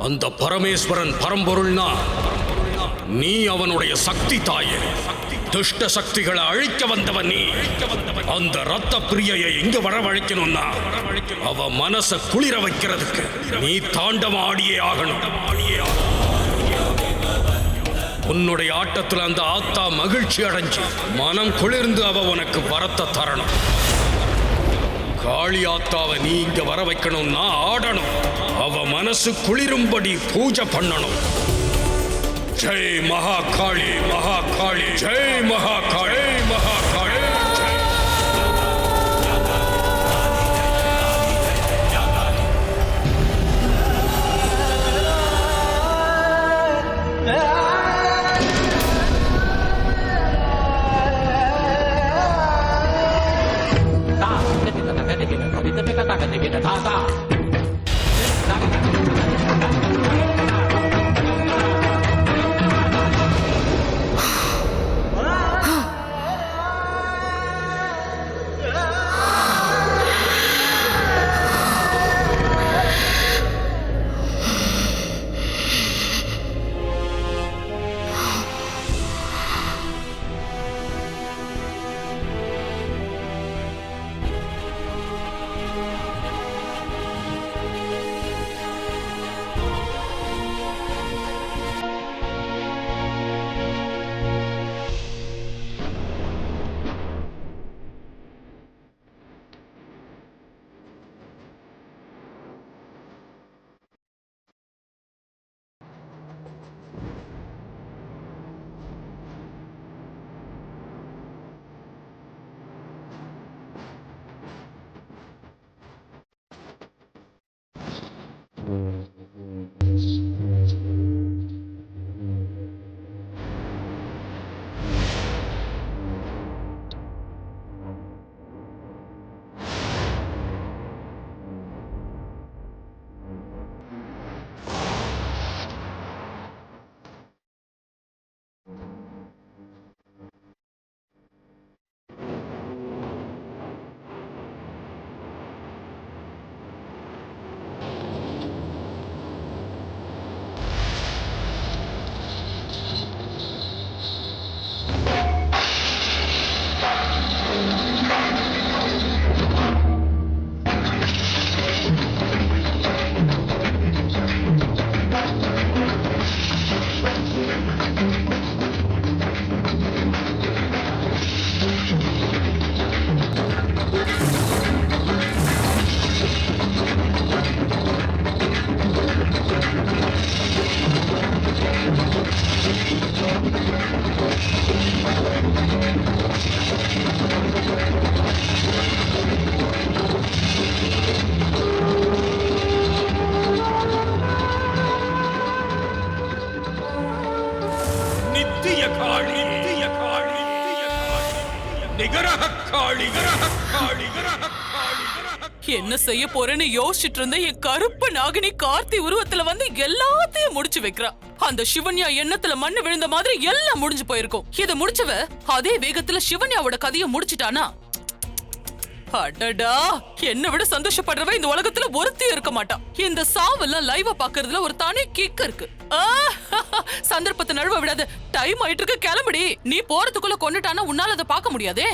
அந்த பரமேஸ்வரன் பரம்பொருள்னா நீ அவனுடைய சக்தி தாயே. துஷ்ட சக்திகளை அழிக்க வந்தவன் நீ. அந்த ரத்த பிரியையை இங்க வரவழைக்கணும்னா அவ மனச குளிர வைக்கிறதுக்கு நீ தாண்டவம் ஆடியே ஆகணும். உன்னுடைய ஆட்டத்துல அந்த ஆத்தா மகிழ்ச்சி அடைஞ்சு மனம் குளிர்ந்து அவ உனக்கு வரத்தை தரணும். காளி ஆத்தாவை நீ இங்க வர வைக்கணும்னா ஆடணும். அவ மனசு குளிரும்படி பூஜை பண்ணணும். ஜெய் மகாகாளி, மகாகாளி, ஜெய் மகாகாளி, மகாகாளி. என்ன செய்ய போறேன்னு யோசிச்சுட்டு இருந்த என் கருப்பு நாகினி கார்த்தி உருவத்துல வந்து எல்லாத்தையும் முடிச்சு வைக்கிறா. அந்த சிவன்யா எண்ணத்துல மண்ணு விழுந்த மாதிரி எல்லாம் முடிஞ்சு போயிருக்கும். இத முடிச்சவ அதே வேகத்துல சிவன்யாவோட கதையை முடிச்சிட்டானா, அடடா, என்ன விட சந்தோஷப்படுறவ இந்த உலகத்துல ஒருத்தியும் இருக்க மாட்டா. இந்த சாவெல்லாம் லைவா பாக்குறதுல ஒரு தனி கிக் இருக்கு. சந்தர்ப்பத்தை நழுவ விடாது. டைம் ஆயிட்டு இருக்கு, கிளம்புடி. நீ போறதுக்குள்ள கொண்டுட்டானா உன்னால அதை பார்க்க முடியாதே.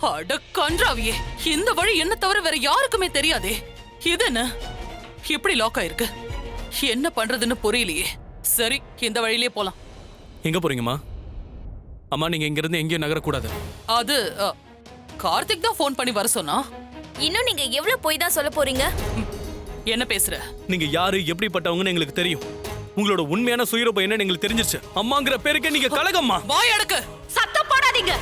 அட கன்றாவியே, இந்த வழி என்ன தவிர வேற யாருக்குமே தெரியாதே. இது என்ன இப்படி லாக் ஆயிருக்கு? என்ன பண்றதுன்னு புரியலையே. சரி, இந்த வழியிலே போலாம். எங்க போறீங்கம்மா? அம்மா, நீங்க இங்க இருந்து எங்கேயும் நகரக்கூடாது. அது கார்த்திக் தான் போன் பண்ணி வர சொன்னா. இன்னும் நீங்க எவ்வளவு போய் தான் சொல்ல போறீங்க? என்ன பேசுற? நீங்க யாரு, எப்படிப்பட்டவங்கன்னு எங்களுக்கு தெரியும். உங்களோட உண்மையான சுயரூபம் என்னன்னு எங்களுக்கு தெரிஞ்சிருச்சு. அம்மாங்கிற பேருக்கே நீங்க கலகம்மா. வாய் அடக்கு. சத்தம் போடாதீங்க.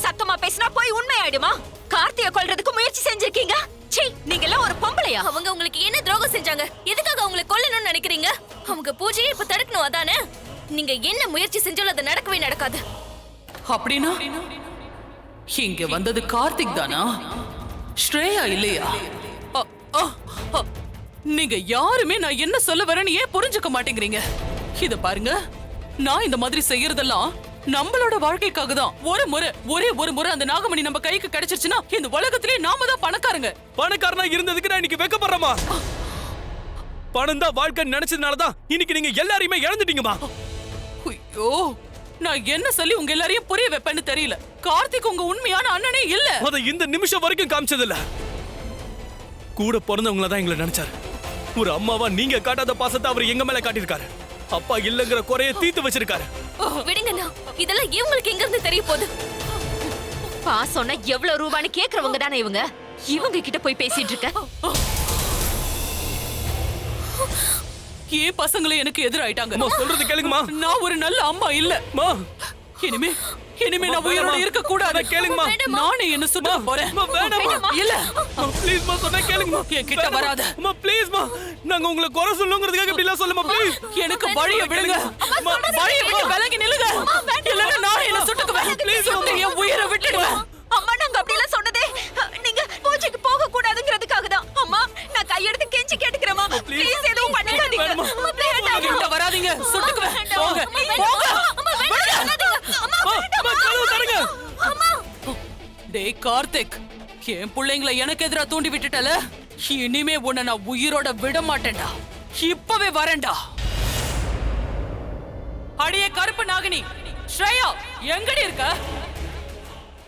சத்தமா பேசினா போய் உண்மையாயிடுமா? கார்த்திய கொல்றதுக்கு முயற்சி செஞ்சிருக்கீங்க. சீ, நீங்க எல்லாம் ஒரு பொம்பளையா? அவங்க உங்களுக்கு என்ன துரோகம் செஞ்சாங்க? எதுக்காக அவங்களை கொல்லணும்னு நினைக்கிறீங்க? அவங்க பூஜையை இப்ப தடுக்கணும், அதானே? நீங்க என்ன முயற்சி செஞ்சாலும் அது நடக்கவே நடக்காது. அப்படின்னா இங்க வந்தது கார்த்திக் தானா? ஸ்ரேயா இல்லையா? நீங்க யாருமே நான் என்ன சொல்ல வரேன்னு ஏன் புரிஞ்சுக்க மாட்டேங்கிறீங்க? இத பாருங்க, நான் இந்த மாதிரி செய்யறதெல்லாம் நம்மளோட வாழ்க்கைக்காக தான். ஒரே ஒரு முறை அந்த நாகமணி நம்ம கைக்கு கிடைச்சிருச்சுன்னா இந்த உலகத்திலே நாம தான் பணக்காரங்க. பணக்காரனா இருந்ததுக்கு நான் இன்னைக்கு வெக்கப்படுறேமா? பணம் தான் வாழ்க்கை நினைச்சதுனாலதான் இன்னைக்கு நீங்க எல்லாரையுமே இழந்துட்டீங்கம்மா. ஐயோ, நான் என்ன சொல்லி உங்க எல்லாரையும் புரிய வைப்பேன்னு தெரியல. கார்த்திக் உங்க உண்மையான அண்ணனே இல்ல. அதை இந்த நிமிஷம் வரைக்கும் காமிச்சது இல்ல. கூட பிறந்தவங்கள தான் எங்களை நினைச்சாரு. ஒரு அம்மாவா நீங்க காட்டாத பாசத்தை அவர் எங்க மேல காட்டியிருக்காரு. அப்பா இல்லங்கிற குறைய தீர்த்து வச்சிருக்காரு. விடுங்கண்ணா, இதெல்லாம் இவங்களுக்கு எங்க இருந்து தெரிய போகுது? பாசம்னா எவ்வளவு ரூபான்னு கேக்குறவங்க தானே இவங்க. இவங்க கிட்ட போய் பேசிட்டு இருக்க. ஏன் பசங்களே எனக்கு எதிராயிட்டாங்க. சொல்றது கேளுங்கம்மா. நான் ஒரு நல்ல அம்மா இல்ல. இனிமே நான் உயிரோட இருக்க கூடாது. கேளுங்கம்மா. நானே என்ன சுத்த போறேன். இல்ல ப்ளீஸ் மா, சொன்னா கேளுங்கம்மா. என் கிட்ட வராத. அம்மா ப்ளீஸ் மா, நாங்க உங்களை குறை சொல்லுங்கிறதுக்காக இப்படி எல்லாம் சொல்லுமா ப்ளீஸ். எனக்கு வழிய விடுங்க. வழிய விட்டு விலகி நில்லுங்க. இல்லன்னா நான் என்ன சுட்டுக்குவேன். ப்ளீஸ் என் உயிரை விட்டுடுவேன். அம்மா, நாங்க அப்படி எல்லாம் சொன்னதே நீங்க பூஜைக்கு போக கூடாதுங்கிறதுக்காக தான். அம்மா, நான் கையெடுத்து கெஞ்சி கேட்டுக்கிறேம்மா. ப்ளீஸ் எதுவும் பண்ணாதீங்க. கிட்ட வராதீங்க. சுட்டுக்குவேன். போங்க போங்க. டேய் கார்த்திக், என் பிள்ளைங்களை எனக்கு எதிரா தூண்டி விட்டுட்டல. இனிமே உன்னை நான் உயிரோட விட மாட்டேன்டா. இப்பவே வரேன்டா. அடியே கருப்பு நாகினி, ஸ்ரேயா எங்கடி இருக்க?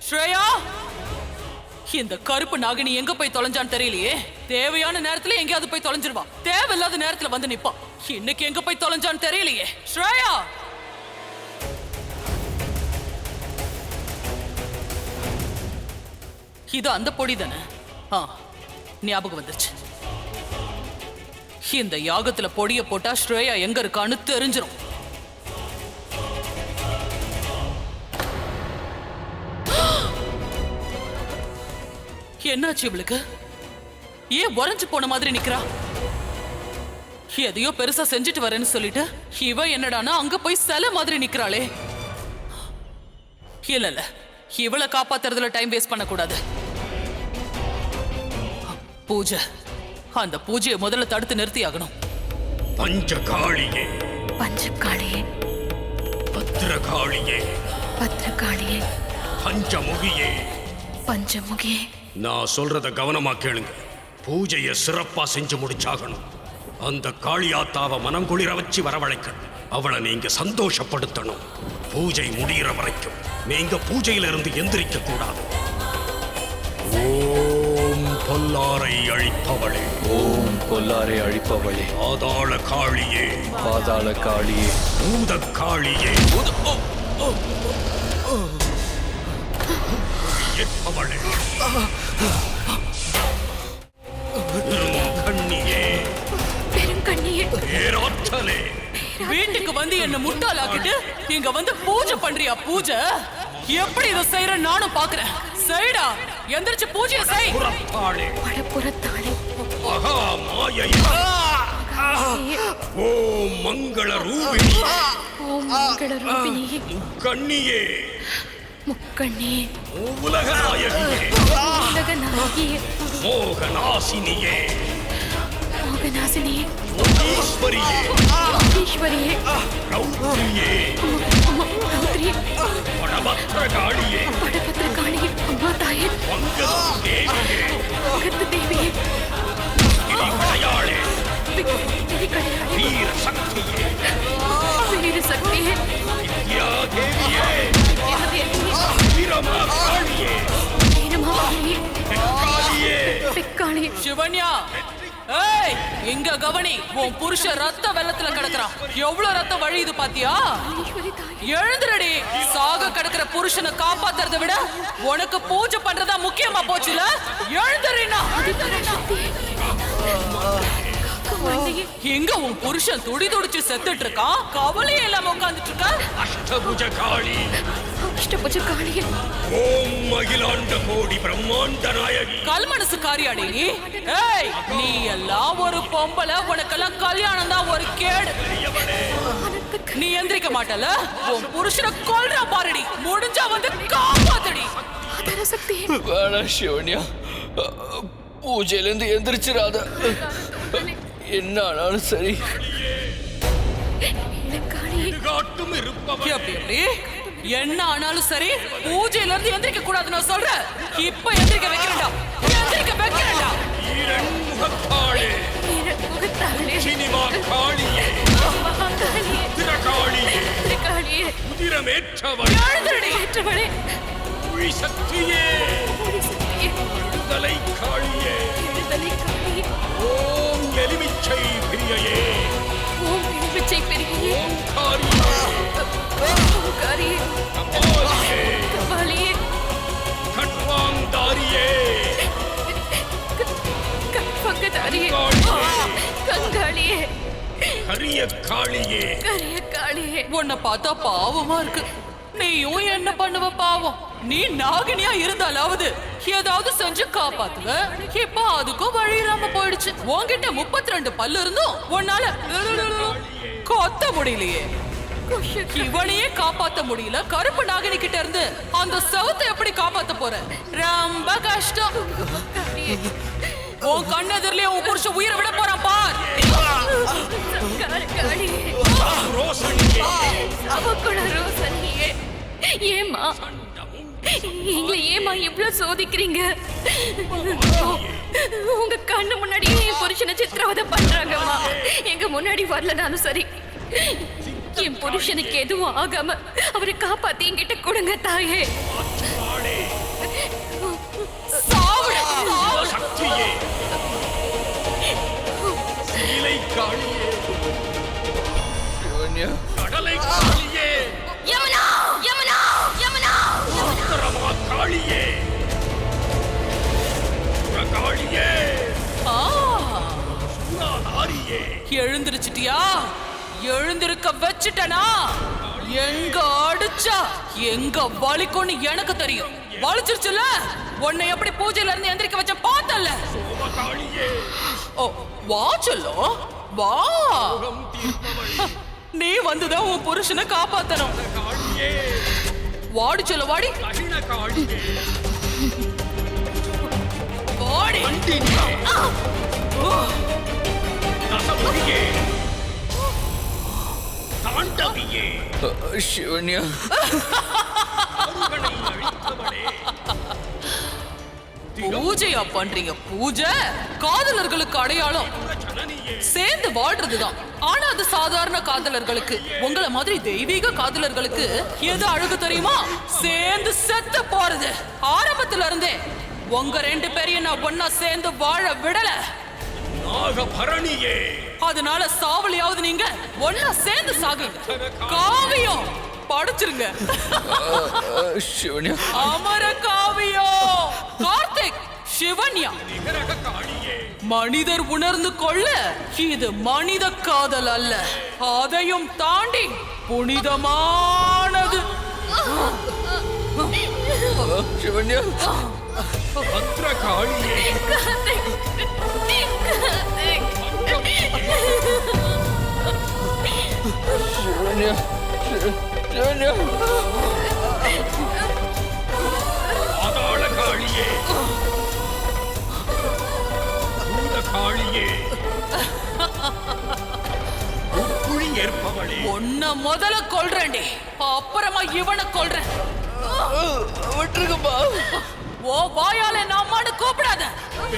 ஸ்ரேயா, இந்த கருப்பு நாகினி எங்க போய் தொலைஞ்சான்னு தெரியலையே. தேவையான நேரத்துல எங்கேயாவது போய் தொலைஞ்சிருவா. தேவையில்லாத நேரத்துல வந்து நிப்பா. இன்னைக்கு எங்க போய் தொலைஞ்சான்னு தெரியலையே. ஸ்ரேயா, இது அந்த பொடி தானே? ஞாபகம் வந்துருச்சு. இந்த யாகத்துல பொடிய போட்டா ஸ்ரேயா எங்க இருக்கான்னு தெரிஞ்சிரும். என்னாச்சு இவளுக்கு? ஏன் உறைஞ்சு போன மாதிரி நிக்கிறா? எதையோ பெருசா செஞ்சுட்டு வரேன்னு சொல்லிட்டு இவ என்னடானா அங்க போய் சிலை மாதிரி நிக்கிறாளே. இல்ல, இவளை காப்பாத்துறதுல டைம் வேஸ்ட் பண்ண கூடாது. பூஜை, அந்த பூஜையை முதல்ல தடுத்து நிறுத்தி ஆகணும். பஞ்சகாளியே, பஞ்சகாளியே, பத்ரகாளியே, பத்ரகாளியே, பஞ்சமுகியே, பஞ்சமுகியே. நான் சொல்றத கவனமா கேளுங்க. பூஜையை சிறப்பா செஞ்சு முடிச்சாகணும். அந்த காளியாத்தாவை மனம் குளிர வச்சு வரவழைக்கணும். அவளை நீங்க சந்தோஷப்படுத்தணும். பூஜை முடிகிற வரைக்கும் நீங்க பூஜையிலிருந்து எந்திரிக்க கூடாது. ஓம் பொல்லாரை அழிப்பவளே, ஓம் பொல்லாரை அழிப்பவளே, பாதாள காளியே, பாதாள காளியே, பூத காளியே, இருப்பவளே, கண்ணியே, பெருங்கண்ணியே, பேராற்றலே, வீட்டுக்கு வந்து என்ன முட்டாளாக்கிட்டு இங்க வந்து பூஜை பண்றியா? பூஜை எப்படி இதை செய்யற நானும் பாக்குறேன். செய்டா, எந்திரிச்சு பூஜையை செய். புறத்தாளே, படப்புறத்தாளே, மகா மாயையே, ஓம் மங்கள ரூபிணியே, ஓம் மங்கள ரூபிணியே, கண்ணியே, முக்கண்ணியே, உலக நாயகியே, உலக நாயகியே, மோகநாசினியே, மோகநாசினியே, ஈஸ்வரியே, ஈஸ்வரியே, ரௌத்ரியே, ரௌத்ரியே, படபத்ரகாளியே, படபத்ரகாளியே, அம்மா தாயே, மங்கள தேவியே, மகத்து தேவியே, கிரிவளையாளே, திரிகடையாளே, வீர சக்தியே, வீர சக்தியே, வித்யா தேவியே, தேவியே, வீரமாகாளியே, வீரமாகாளியே, காளியே, பெக்காளியே. சிவன்யா, ஏய் இங்க கவனி. உன் புருஷன் ரத்த வெள்ளத்துல கிடக்குறான். எவ்வளவு ரத்தம் வழியுது பாத்தியா? ஈஸ்வரி தாயே, எழுந்துடடி. சாக கிடக்குற புருஷனை காப்பாத்துறதை விட உனக்கு பூஜை பண்றதா முக்கியமா போச்சுல. எழுந்துறீனா? எங்க உன் புருஷன் துடி துடிச்சு செத்துட்டு இருக்கான். கவலையே இல்லாம உட்கார்ந்துட்டு இருக்க. அஷ்டபுஜ காளி, அஷ்டபுஜ காளியே, ஓம் அகிலாண்ட கோடி பிரம்மாண்ட நாயகி, கல்மனசு காரியாடி. ஏய் நீ எல்லாம் ஒரு பொம்பளை, உனக்கெல்லாம் கல்யாணம் தான் ஒரு கேடு. நீ எந்திரிக்க மாட்டல. உன் புருஷனை கொல்ற பாருடி. முடிஞ்சா வந்து காப்பாத்தடி. ஆதார சக்தியே, வேணாம் சிவன்யா, பூஜையிலேருந்து எந்திரிச்சிடாத. என்ன ஆனாலும் சரி. இளங்காளியே, காட்டும் இருப்பவள், எப்படி எப்படி என்ன ஆனாலும் சரி, பூஜையில இருந்து எந்திரிக்க கூடாது நான் சொல்றேன். இப்ப எந்திரிக்க வைக்கிறேன்டா, எந்திரிக்க வைக்கிறேன்டா. ஈரன் முகத்தாளே, வீர முகத்தாளே, வீரமேற்றவள் ஏற்றவளே புலி சக்தியே விடுதலை காளியே ஓம் எலுமிச்சை பிரியையே ஓம் காரியே கபாலியே கட்வாங்தாரியே கங்காளியே கரிய காளியே உன்னை பார்த்தா பாவமா இருக்கு. நீயும் என்ன பண்ணுவ பாவம். நீ நாகினியா இருந்தாலாவது ஏதாவது செஞ்சு காப்பாத்துவ. இப்ப அதுக்கும் வழி இல்லாம போயிடுச்சு. உன்கிட்ட 32 பல்லு இருந்தும் உன்னால கொத்த முடியலையே. இவனையே காப்பாத்த முடியல. கருப்பு நாகினி கிட்ட இருந்து அந்த செவத்தை எப்படி காப்பாத்த போற? ரொம்ப கஷ்டம். உன் கண்ணெதிரிலே உன் புருஷன் உயிரை விட போறான் பார். ஏமா எங்களை ஏமா இவ்வளவு சோதிக்கிறீங்க? உங்க கண்ணு முன்னாடியே என் புருஷனை சித்திரவதை பண்றாங்கம்மா. எங்க முன்னாடி வரலனாலும் சரி, என் புருஷனுக்கு எதுவும் ஆகாம அவரை காப்பாத்தி என்கிட்ட கொடுங்க தாயே. சக்தியே சீலை காளியே சிவன்யா கடலை காளியே யமுனா யமுனா யமுனா உத்தரமா காளியே காளியே சுராதாரியே எழுந்திருச்சிட்டியா? எழுந்திருக்க வச்சுட்டனா? எங்க அடிச்சா எங்க வலிக்கும்னு எனக்கு தெரியும். வலிச்சிருச்சுல, உன்னை எப்படி பூஜையில இருந்து எந்திரிக்க வச்ச பார்த்தல. ஓ வா சொல்லும் வா. நீ வந்துதான் உன் புருஷனை காப்பாத்தணும். வாடி சொல்ல வாடி வாடி. தாண்டவியே சிவன்யா பூஜையா பண்றீங்க? பூஜை காதலர்களுக்கு அடையாளம். சேர்ந்து வாழ்றதுதான். ஆனா அது சாதாரண காதலர்களுக்கு. உங்கள மாதிரி தெய்வீக காதலர்களுக்கு எது அழகு தெரியுமா? சேர்ந்து செத்து போறது. ஆரம்பத்துல இருந்தே உங்க 2 பேரையும் நான் ஒன்னா சேர்ந்து வாழ விடல. நாகபரணியே அதனால சாவலியாவது நீங்க ஒன்னா சேர்ந்து சாகுங்க. காவியம் படிச்சிருங்க. சிவன்யா அமர காவியம். கார்த்திக் சிவன்யா மனிதர் உணர்ந்து கொள்ள இது மனித காதல் அல்ல, அதையும் தாண்டி புனிதமானது. சிவன்யா பத்ரகாளியே சிவன்யா சிவன்யா பாதாள காளியே பூத காளியே குழி ஏற்பவளே உன்னை முதல்ல கொல்றேன்டி, அப்புறமா இவனை கொல்றேன். விட்டுருக்குப்பா. ஓ வாயால நாமான்னு கூப்பிடாத.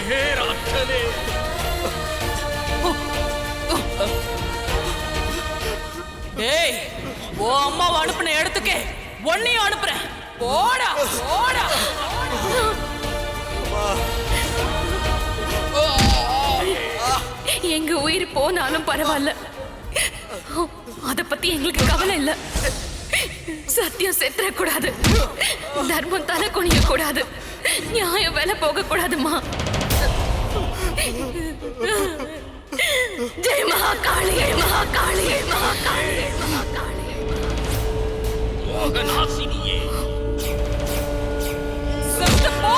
பேராற்றலே டேய், ஓ அம்மாவை அனுப்புன இடத்துக்கே உன்னையும் அனுப்புறேன். போடா போடா. எங்க உயிர் போனாலும் பரவாயில்ல, அத பத்தி எங்களுக்கு கவலை இல்ல. சத்தியம் செத்துற கூடாது, தர்மம் தலை குனிய கூடாது, நியாயம் வேலை போக கூடாதுமா. ஜெய் மகாகாளி, ஜெய் மகாகாளி, ஜெய் மகாகாளி, ஜெய் மகாகாளி. மோகநாசினியே செத்து போ.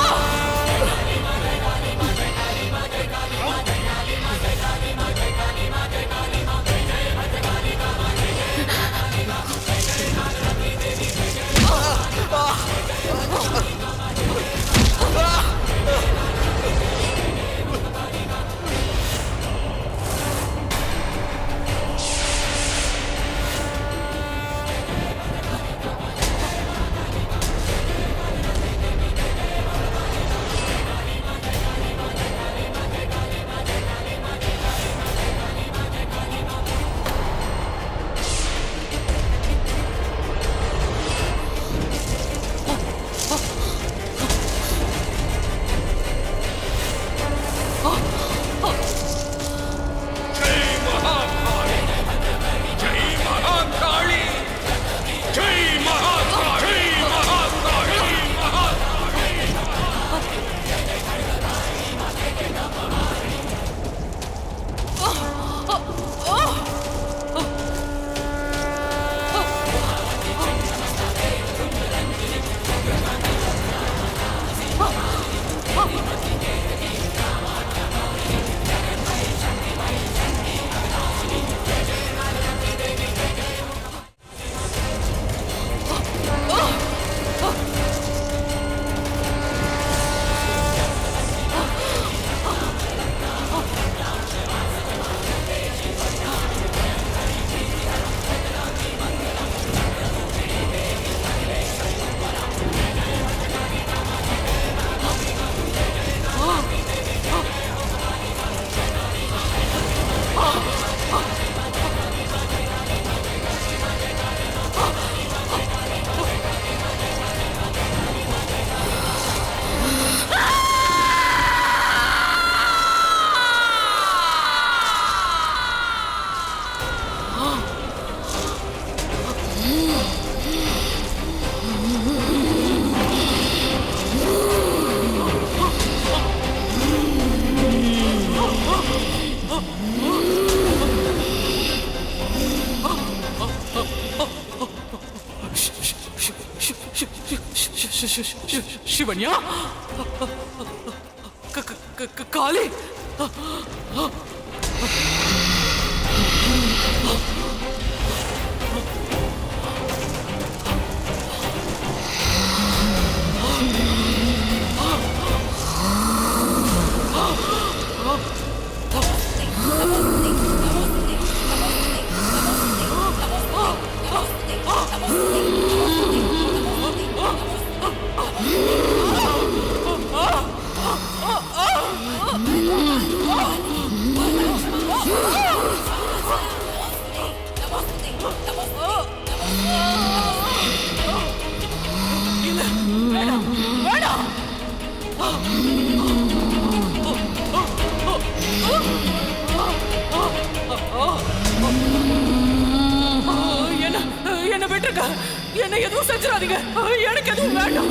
சிவன்யா காளி என்ன விட்டுருங்க, என்ன எதுவும் செஞ்சிடாதீங்க, எனக்கு எதுவும் வேண்டாம்,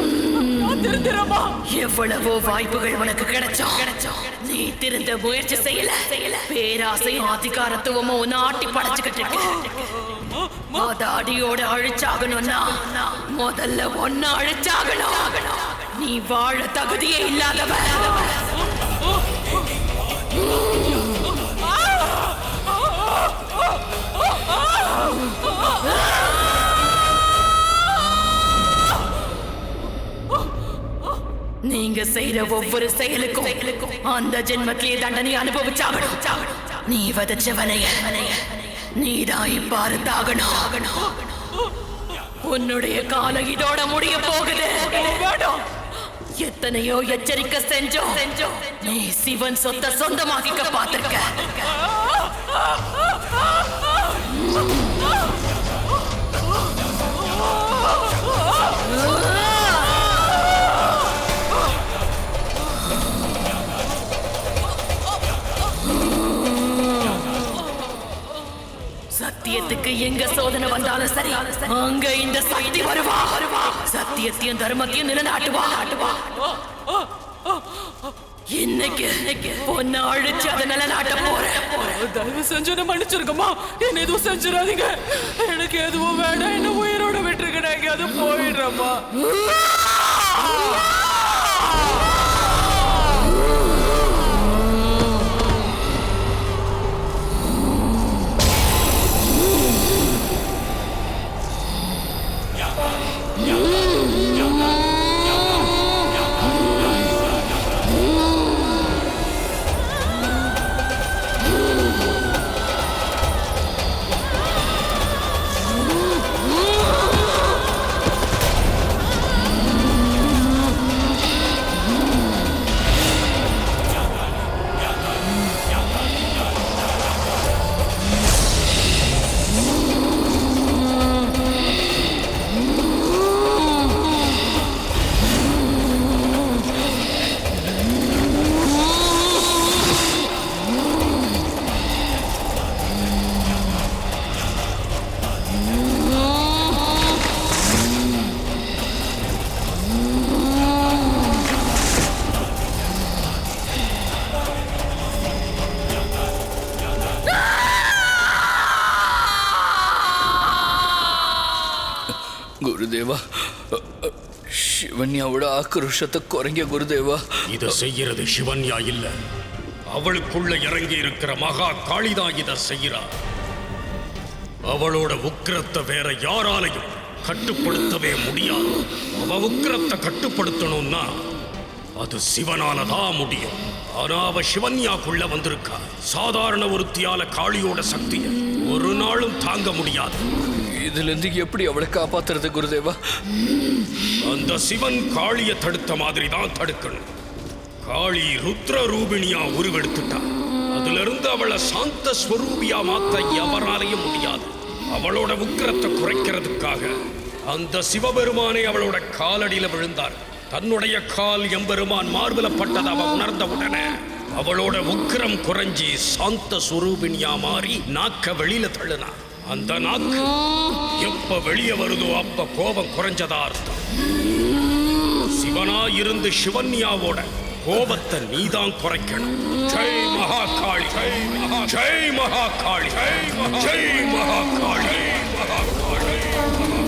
நான் திருந்திரமா. எவ்வளவோ வாய்ப்புகள் உனக்கு கிடைச்சோம் நீ திருந்த முயற்சி செய்யல பேராசையும் அதிகாரத்துவமும் உன்னை ஆட்டி படைச்சுக்கிட்டு இருக்கு. அத அடியோட அழிச்சாகணும்னா முதல்ல ஒன்ன அழிச்சாகணும். நீ வாழ தகுதியே இல்லாதவ. நீங்க செய்யற ஒவ்வொரு செயலுக்கும் அந்த ஜென்மத்திலே தண்டனை அனுபவிச்சாகணும். நீ வதச்ச வலைய நீதான் இப்பாறு தாகணும். உன்னுடைய காலம் இதோட முடிய போகுது. எத்தனையோ எச்சரிக்கை செஞ்சோம். நீ சிவன் சொத்தை சொந்தமாக்கிக்க பார்த்திருக்க. சத்தியத்துக்கு எங்க சோதனை வந்தாலும் சரி, அங்க இந்த சக்தி வருவா. சத்தியத்தையும் தர்மத்தையும் நிலைநாட்டுவா. இன்னைக்கு பொண்ணு அழிச்சு அதை நிலைநாட்ட போறேன். தயவு செஞ்சு என்ன மன்னிச்சிருக்கமா, என்ன எதுவும் செஞ்சிடாதீங்க, எனக்கு எதுவும் வேண்டாம், என்ன உயிரோட விட்டுருக்க, நான் எங்கேயாவது போயிடுறேம்மா. குருதேவா, சிவன்யாவோட ஆக்ரோஷத்தை குறைங்க குருதேவா. இதை செய்யறது சிவன்யா இல்ல, அவளுக்குள்ள இறங்கி இருக்கிற மகா காளிதான் இதை செய்யறா. அவளோட உக்கிரத்தை வேற யாராலையும் கட்டுப்படுத்தவே முடியாது. அவ உக்கிரத்தை கட்டுப்படுத்தணும்னா அது சிவனாலதான் முடியும். ஆனா அவ சிவன்யாக்குள்ள வந்திருக்கா. சாதாரண ஒருத்தியால காளியோட சக்தியை ஒரு நாளும் தாங்க முடியாது. இதுல இருந்து எப்படி அவளை காப்பாத்துறது குருதேவா? அந்த சிவன் காளியை தடுத்த மாதிரி தான் தடுக்கணும். காளி ருத்ர ரூபிணியா உருவெடுத்துட்டா. அதுல இருந்து அவளை சாந்த ஸ்வரூபியா மாத்த எவராலையும் முடியாது. அவளோட உக்கிரத்தை குறைக்கிறதுக்காக அந்த சிவபெருமானை அவளோட காலடியில விழுந்தார். தன்னுடைய கால் எம்பெருமான் மார்பலப்பட்டதை அவ உணர்ந்த உடனே அவளோட உக்கிரம் குறைஞ்சி சாந்த சுரூபிணியா மாறி நாக்க வெளியில தள்ளுனா. அந்த நாக்கு எப்ப வெளியே வருதோ அப்ப கோபம் குறைஞ்சதா அர்த்தம். சிவனா இருந்து சிவன்யாவோட கோபத்தை நீதான் குறைக்கணும். ஜெய் மகாகாளி, ஜெய் மகாகாளி, ஜெய் மகாகாளி, ஜெய் மகாகாளி.